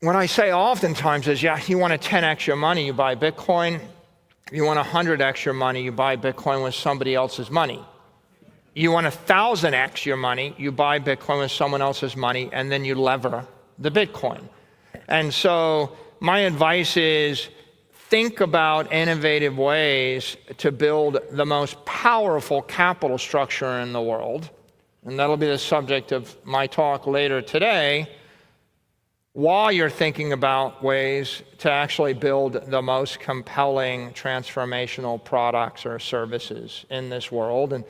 what I say oftentimes is, yeah, you want to 10x your money, you buy Bitcoin. If you want 100x your money, you buy Bitcoin with somebody else's money. You want 1,000x your money, you buy Bitcoin with someone else's money, and then you lever the Bitcoin. And so my advice is, think about innovative ways to build the most powerful capital structure in the world. And that'll be the subject of my talk later today, while you're thinking about ways to actually build the most compelling transformational products or services in this world. And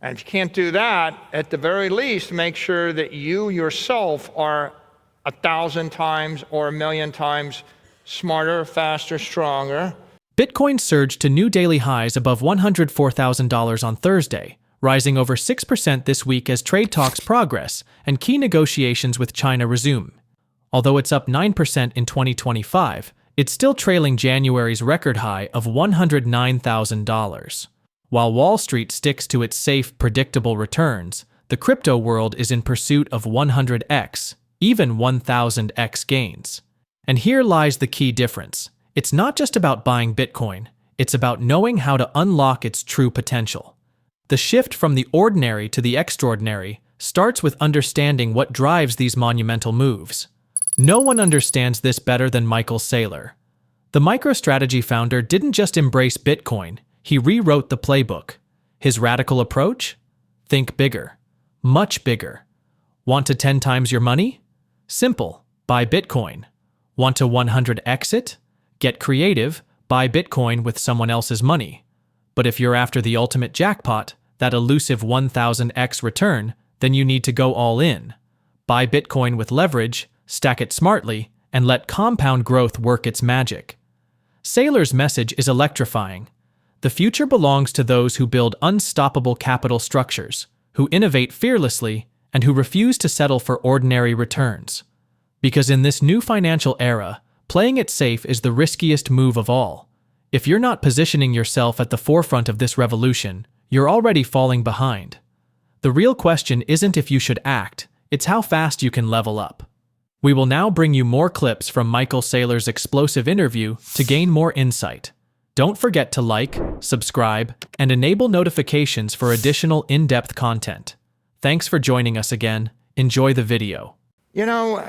if you can't do that, at the very least, make sure that you yourself are 1,000 times or 1,000,000 times smarter, faster, stronger. Bitcoin surged to new daily highs above $104,000 on Thursday, rising over 6% this week as trade talks progress and key negotiations with China resume. Although it's up 9% in 2025, it's still trailing January's record high of $109,000. While Wall Street sticks to its safe, predictable returns, the crypto world is in pursuit of 100x, even 1,000x gains. And here lies the key difference. It's not just about buying Bitcoin, it's about knowing how to unlock its true potential. The shift from the ordinary to the extraordinary starts with understanding what drives these monumental moves. No one understands this better than Michael Saylor. The MicroStrategy founder didn't just embrace Bitcoin, he rewrote the playbook. His radical approach? Think bigger. Much bigger. Want to 10 times your money? Simple. Buy Bitcoin. Want to 100x it? Get creative. Buy Bitcoin with someone else's money. But if you're after the ultimate jackpot, that elusive 1,000x return, then you need to go all in. Buy Bitcoin with leverage, stack it smartly, and let compound growth work its magic. Saylor's message is electrifying. The future belongs to those who build unstoppable capital structures, who innovate fearlessly, and who refuse to settle for ordinary returns. Because in this new financial era, playing it safe is the riskiest move of all. If you're not positioning yourself at the forefront of this revolution, you're already falling behind. The real question isn't if you should act, it's how fast you can level up. We will now bring you more clips from Michael Saylor's explosive interview to gain more insight. Don't forget to like, subscribe, and enable notifications for additional in-depth content. Thanks for joining us again. Enjoy the video. You know,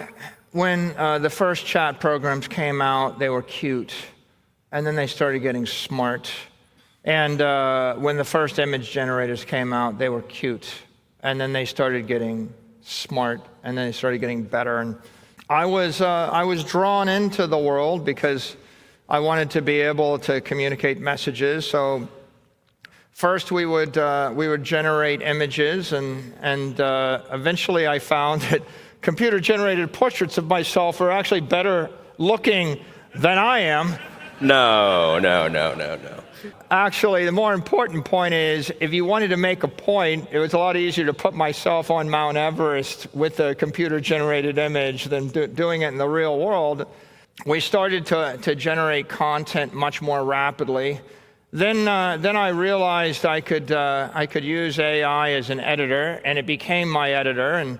when the first chat programs came out, they were cute, and then they started getting smart. And when the first image generators came out, they were cute, and then they started getting smart, and then they started getting better. And I was drawn into the world because I wanted to be able to communicate messages. So first we would generate images, and eventually I found that computer-generated portraits of myself are actually better looking than I am. No. Actually, the more important point is, if you wanted to make a point, it was a lot easier to put myself on Mount Everest with a computer-generated image than doing it in the real world. We started to generate content much more rapidly. Then I realized I could use AI as an editor, and it became my editor. And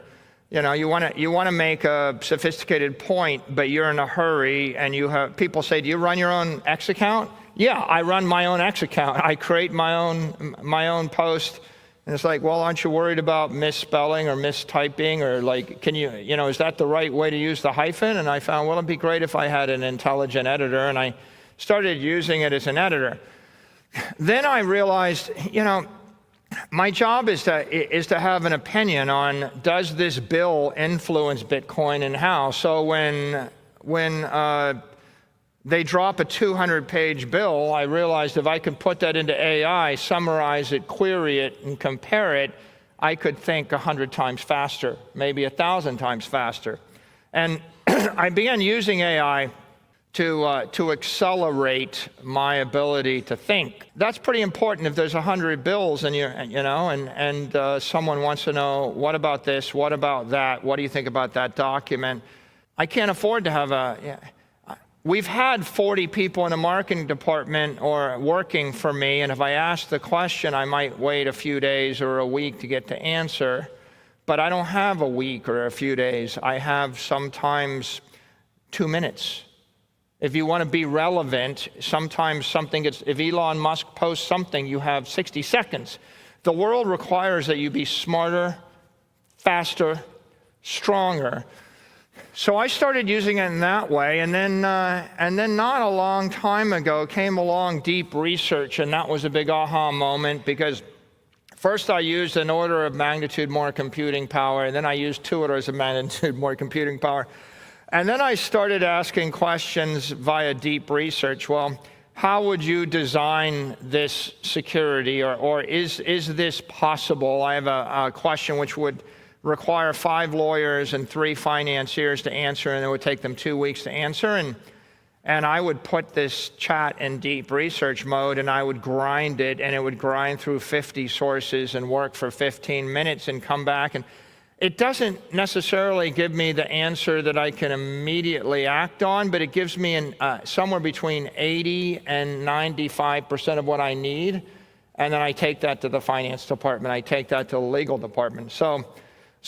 you know, you want to make a sophisticated point, but you're in a hurry, and you have people say, "Do you run your own X account?" Yeah, I run my own X account. I create my own post, and it's like, well, aren't you worried about misspelling or mistyping, or like, is that the right way to use the hyphen? And I found, well, it'd be great if I had an intelligent editor, and I started using it as an editor. Then I realized, my job is to have an opinion on, does this bill influence Bitcoin and how? So when they drop a 200-page bill, I realized if I could put that into AI, summarize it, query it, and compare it, I could think 100 times faster, maybe 1,000 times faster. And I began using AI to accelerate my ability to think. That's pretty important if there's 100 bills and someone wants to know, what about this, what about that, what do you think about that document? I can't afford to have we've had 40 people in the marketing department or working for me, and if I ask the question, I might wait a few days or a week to get the answer, but I don't have a week or a few days. I have sometimes 2 minutes. If you want to be relevant, sometimes something gets, if Elon Musk posts something, you have 60 seconds. The world requires that you be smarter, faster, stronger. So I started using it in that way, and then not a long time ago came along deep research, and that was a big aha moment, because first I used an order of magnitude more computing power, and then I used 2 orders of magnitude more computing power. And then I started asking questions via deep research. Well, how would you design this security, or is this possible? I have a question which would require 5 lawyers and 3 financiers to answer, and it would take them 2 weeks to answer. And I would put this chat in deep research mode, and I would grind it, and it would grind through 50 sources and work for 15 minutes and come back. And it doesn't necessarily give me the answer that I can immediately act on, but it gives me somewhere between 80 and 95% of what I need. And then I take that to the finance department. I take that to the legal department. So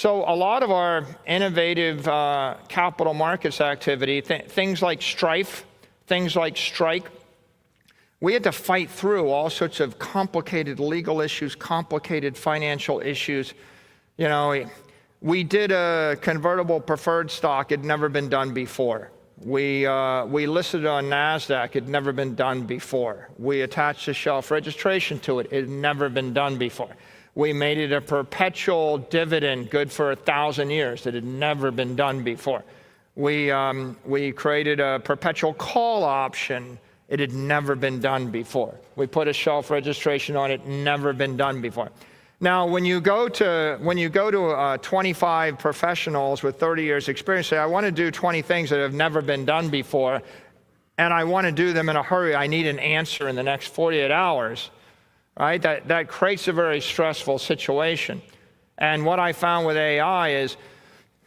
a lot of our innovative capital markets activity, things like Strife, things like Strike, we had to fight through all sorts of complicated legal issues, complicated financial issues. You know, we did a convertible preferred stock. It had never been done before. We listed it on NASDAQ. It had never been done before. We attached a shelf registration to it. It had never been done before. We made it a perpetual dividend, good for 1,000 years. It had never been done before. We created a perpetual call option. It had never been done before. We put a shelf registration on it, never been done before. Now, when you go to 25 professionals with 30 years experience, say, I want to do 20 things that have never been done before, and I want to do them in a hurry. I need an answer in the next 48 hours. Right? That creates a very stressful situation. And what I found with AI is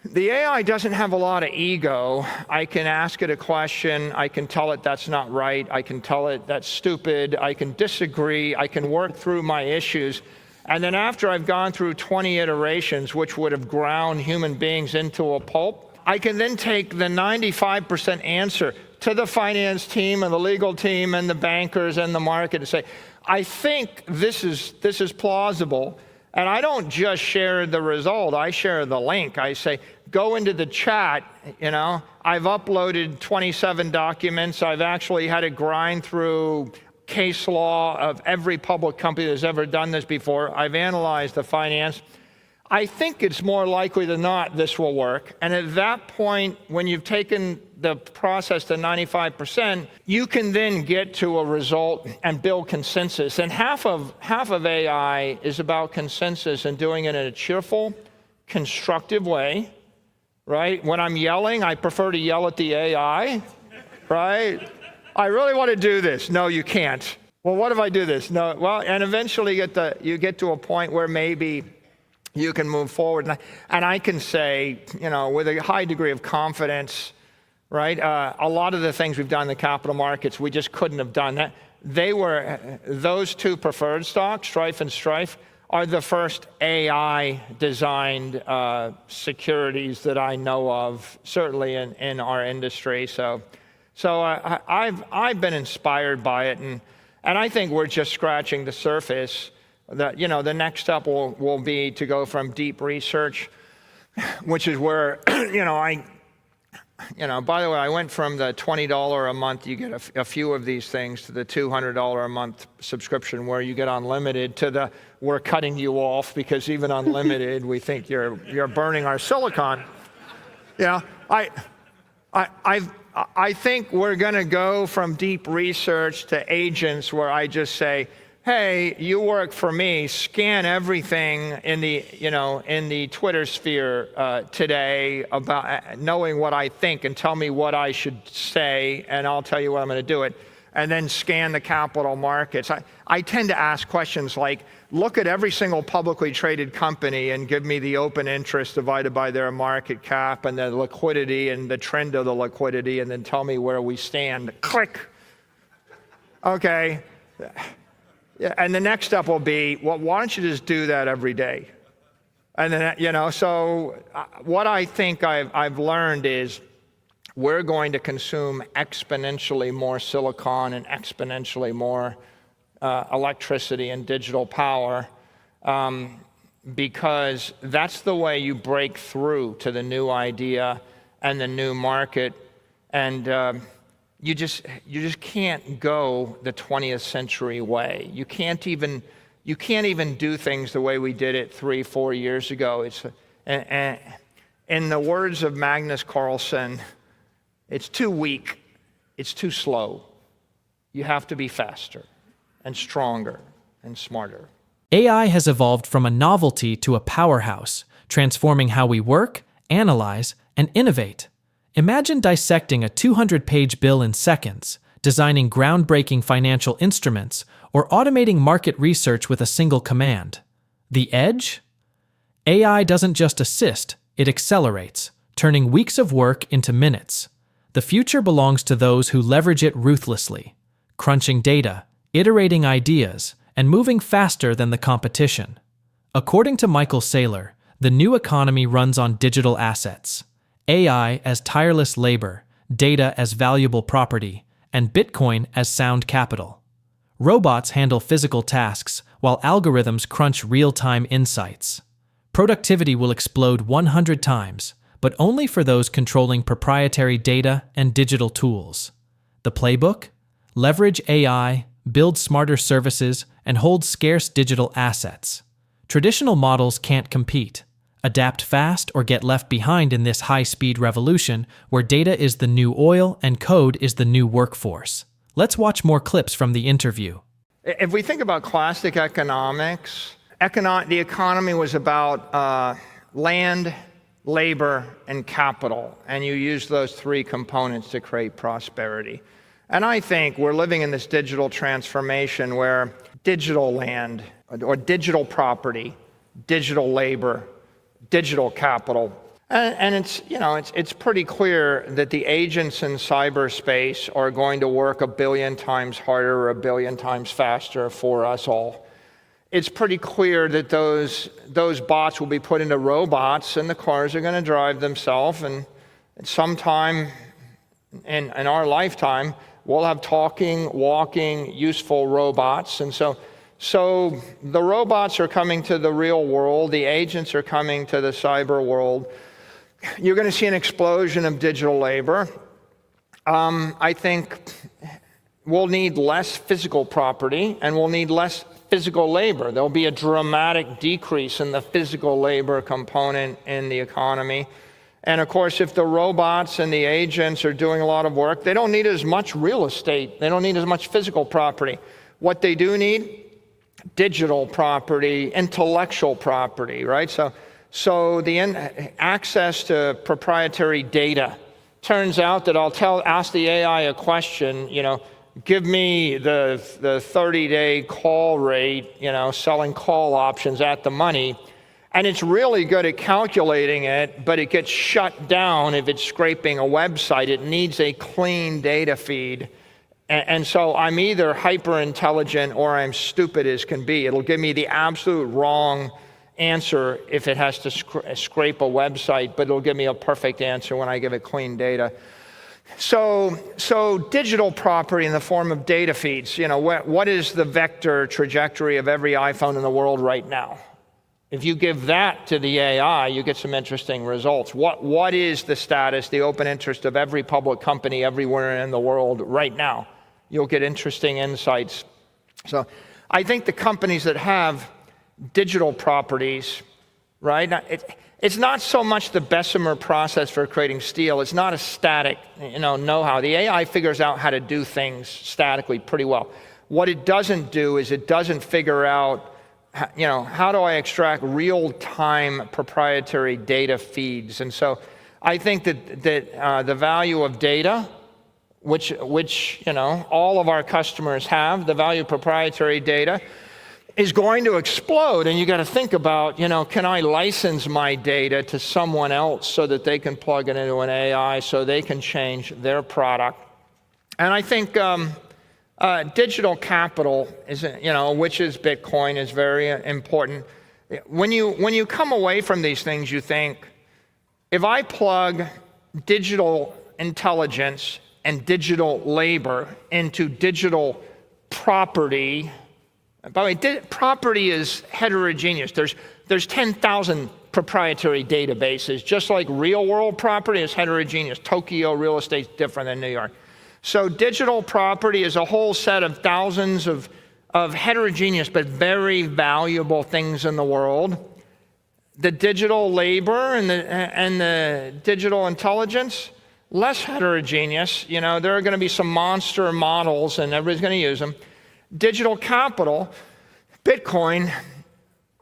the AI doesn't have a lot of ego. I can ask it a question. I can tell it that's not right. I can tell it that's stupid. I can disagree. I can work through my issues. And then after I've gone through 20 iterations, which would have ground human beings into a pulp, I can then take the 95% answer to the finance team and the legal team and the bankers and the market and say, I think this is plausible. And I don't just share the result, I share the link. I say, go into the chat, you know. I've uploaded 27 documents. I've actually had to grind through case law of every public company that's ever done this before. I've analyzed the finance. I think it's more likely than not this will work. And at that point, when you've taken the process to 95%, you can then get to a result and build consensus. And half of AI is about consensus and doing it in a cheerful, constructive way, right? When I'm yelling, I prefer to yell at the AI, right? I really want to do this. No, you can't. Well, what if I do this? No, well, and eventually you get to a point where maybe you can move forward. And I can say, you know, with a high degree of confidence, right? A lot of the things we've done in the capital markets, we just couldn't have done that. Those 2 preferred stocks, Strife and Strife, are the first AI-designed securities that I know of, certainly in our industry. So I've been inspired by it, and I think we're just scratching the surface. That, you know, the next step will be to go from deep research, which is where, by the way, I went from the $20 a month, you get a few of these things, to the $200 a month subscription where you get unlimited, to the we're cutting you off because even unlimited, we think you're burning our silicon. Yeah, I think we're going to go from deep research to agents where I just say, hey, you work for me, scan everything in the Twitter sphere today about knowing what I think and tell me what I should say, and I'll tell you what I'm going to do it. And then scan the capital markets. I tend to ask questions like, look at every single publicly traded company and give me the open interest divided by their market cap and the liquidity and the trend of the liquidity, and then tell me where we stand. Click. Okay. And the next step will be, well, why don't you just do that every day? And then, so what I think I've learned is we're going to consume exponentially more silicon and exponentially more electricity and digital power, because that's the way you break through to the new idea and the new market. And you just can't go the 20th century way. You can't even do things the way we did it 3-4 years ago. In the words of Magnus Carlsen, it's too weak, it's too slow. You have to be faster and stronger and smarter. AI has evolved from a novelty to a powerhouse, transforming how we work, analyze, and innovate. Imagine dissecting a 200-page bill in seconds, designing groundbreaking financial instruments, or automating market research with a single command. The edge? AI doesn't just assist, it accelerates, turning weeks of work into minutes. The future belongs to those who leverage it ruthlessly, crunching data, iterating ideas, and moving faster than the competition. According to Michael Saylor, the new economy runs on digital assets. AI as tireless labor, data as valuable property, and Bitcoin as sound capital. Robots handle physical tasks, while algorithms crunch real-time insights. Productivity will explode 100 times, but only for those controlling proprietary data and digital tools. The playbook? Leverage AI, build smarter services, and hold scarce digital assets. Traditional models can't compete. Adapt fast or get left behind in this high-speed revolution where data is the new oil and code is the new workforce. Let's watch more clips from the interview. If we think about classic economics, the economy was about land, labor, and capital, and you use those three components to create prosperity. And I think we're living in this digital transformation where digital land or digital property, digital labor, digital capital, and it's pretty clear that the agents in cyberspace are going to work 1 billion times harder or 1 billion times faster for us all. It's pretty clear that those bots will be put into robots and the cars are going to drive themselves, and sometime in our lifetime we'll have talking, walking, useful robots. And so the robots are coming to the real world, the agents are coming to the cyber world. You're going to see an explosion of digital labor. I think we'll need less physical property and we'll need less physical labor. There'll be a dramatic decrease in the physical labor component in the economy. And of course, if the robots and the agents are doing a lot of work, they don't need as much real estate. They don't need as much physical property. What they do need? Digital property, intellectual property, right? So the access to proprietary data. Turns out that ask the AI a question, give me the 30-day call rate, selling call options at the money. And it's really good at calculating it, but it gets shut down if it's scraping a website. It needs a clean data feed. And so I'm either hyper intelligent or I'm stupid as can be. It'll give me the absolute wrong answer if it has to scrape a website, but it'll give me a perfect answer when I give it clean data. So digital property in the form of data feeds, what is the vector trajectory of every iPhone in the world right now? If you give that to the AI, you get some interesting results. What is the status, the open interest of every public company everywhere in the world right now? You'll get interesting insights. So I think the companies that have digital properties, right? It's not so much the Bessemer process for creating steel. It's not a static, know-how. The AI figures out how to do things statically pretty well. What it doesn't do is it doesn't figure out, how do I extract real-time proprietary data feeds? And so I think that the value of data, which all of our customers have, the value of proprietary data, is going to explode. And you got to think about, can I license my data to someone else so that they can plug it into an AI so they can change their product? And I think digital capital is, which is Bitcoin, is very important. When you come away from these things, you think, if I plug digital intelligence and digital labor into digital property. By the way, property is heterogeneous. There's 10,000 proprietary databases, just like real world property is heterogeneous. Tokyo real estate is different than New York. So digital property is a whole set of thousands of heterogeneous but very valuable things in the world. The digital labor and the digital intelligence, less heterogeneous. You know, there are going to be some monster models and everybody's going to use them. Digital capital, Bitcoin,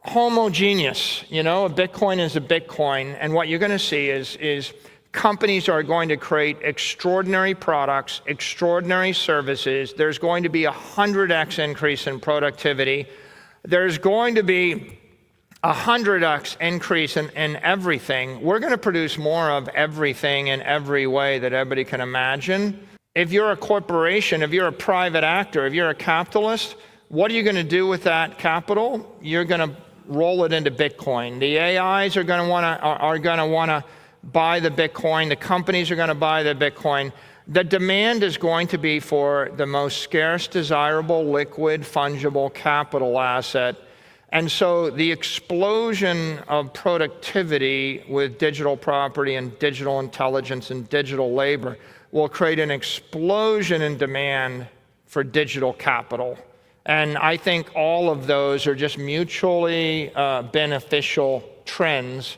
homogeneous. You know, a Bitcoin is a Bitcoin, and what you're going to see is companies are going to create extraordinary products, extraordinary services. There's going to be a 100x increase in productivity. There's going to be a 100x increase in everything. We're going to produce more of everything in every way that everybody can imagine. If you're a corporation, if you're a private actor, if you're a capitalist, what are you going to do with that capital? You're going to roll it into Bitcoin. The AIs are going to want to buy the Bitcoin. The companies are going to buy the Bitcoin. The demand is going to be for the most scarce, desirable, liquid, fungible capital asset. And so the explosion of productivity with digital property and digital intelligence and digital labor will create an explosion in demand for digital capital. And I think all of those are just mutually beneficial trends.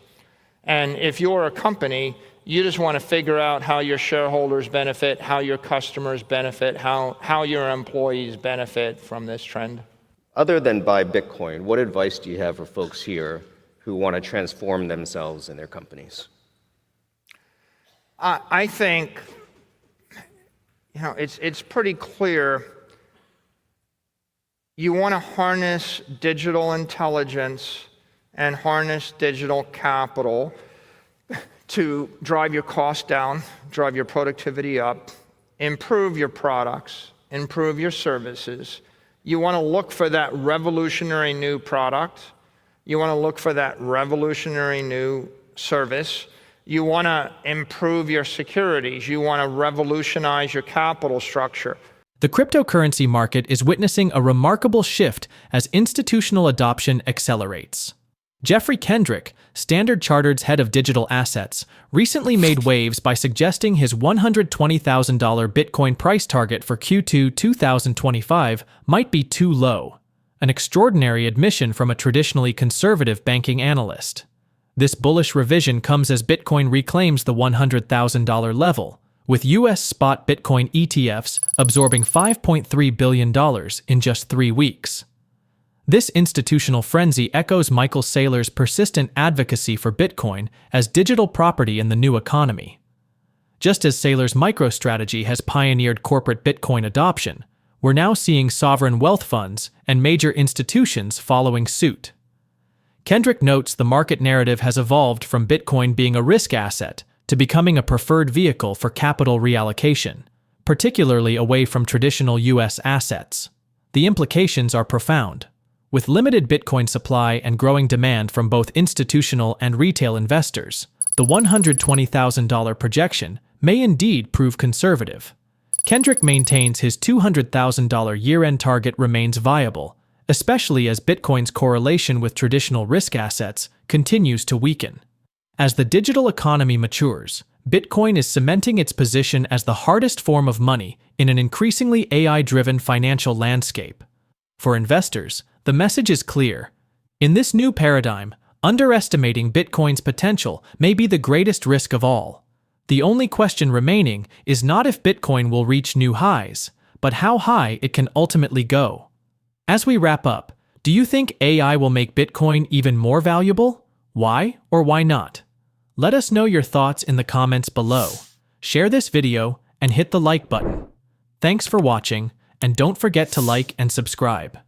And if you're a company, you just want to figure out how your shareholders benefit, how your customers benefit, how your employees benefit from this trend. Other than buy Bitcoin, what advice do you have for folks here who want to transform themselves and their companies? I think, you know, it's pretty clear. You want to harness digital intelligence and harness digital capital to drive your costs down, drive your productivity up, improve your products, improve your services. You want to look for that revolutionary new product. You want to look for that revolutionary new service. You want to improve your securities. You want to revolutionize your capital structure. The cryptocurrency market is witnessing a remarkable shift as institutional adoption accelerates. Jeffrey Kendrick, Standard Chartered's head of digital assets, recently made waves by suggesting his $120,000 Bitcoin price target for Q2 2025 might be too low, an extraordinary admission from a traditionally conservative banking analyst. This bullish revision comes as Bitcoin reclaims the $100,000 level, with U.S. spot Bitcoin ETFs absorbing $5.3 billion in just 3 weeks. This institutional frenzy echoes Michael Saylor's persistent advocacy for Bitcoin as digital property in the new economy. Just as Saylor's MicroStrategy has pioneered corporate Bitcoin adoption, we're now seeing sovereign wealth funds and major institutions following suit. Kendrick notes the market narrative has evolved from Bitcoin being a risk asset to becoming a preferred vehicle for capital reallocation, particularly away from traditional U.S. assets. The implications are profound. With limited Bitcoin supply and growing demand from both institutional and retail investors, the $120,000 projection may indeed prove conservative. Kendrick maintains his $200,000 year-end target remains viable, especially as Bitcoin's correlation with traditional risk assets continues to weaken. As the digital economy matures, Bitcoin is cementing its position as the hardest form of money in an increasingly AI-driven financial landscape. For investors, the message is clear. In this new paradigm, underestimating Bitcoin's potential may be the greatest risk of all. The only question remaining is not if Bitcoin will reach new highs, but how high it can ultimately go. As we wrap up, do you think AI will make Bitcoin even more valuable? Why or why not? Let us know your thoughts in the comments below. Share this video and hit the like button. Thanks for watching, and don't forget to like and subscribe.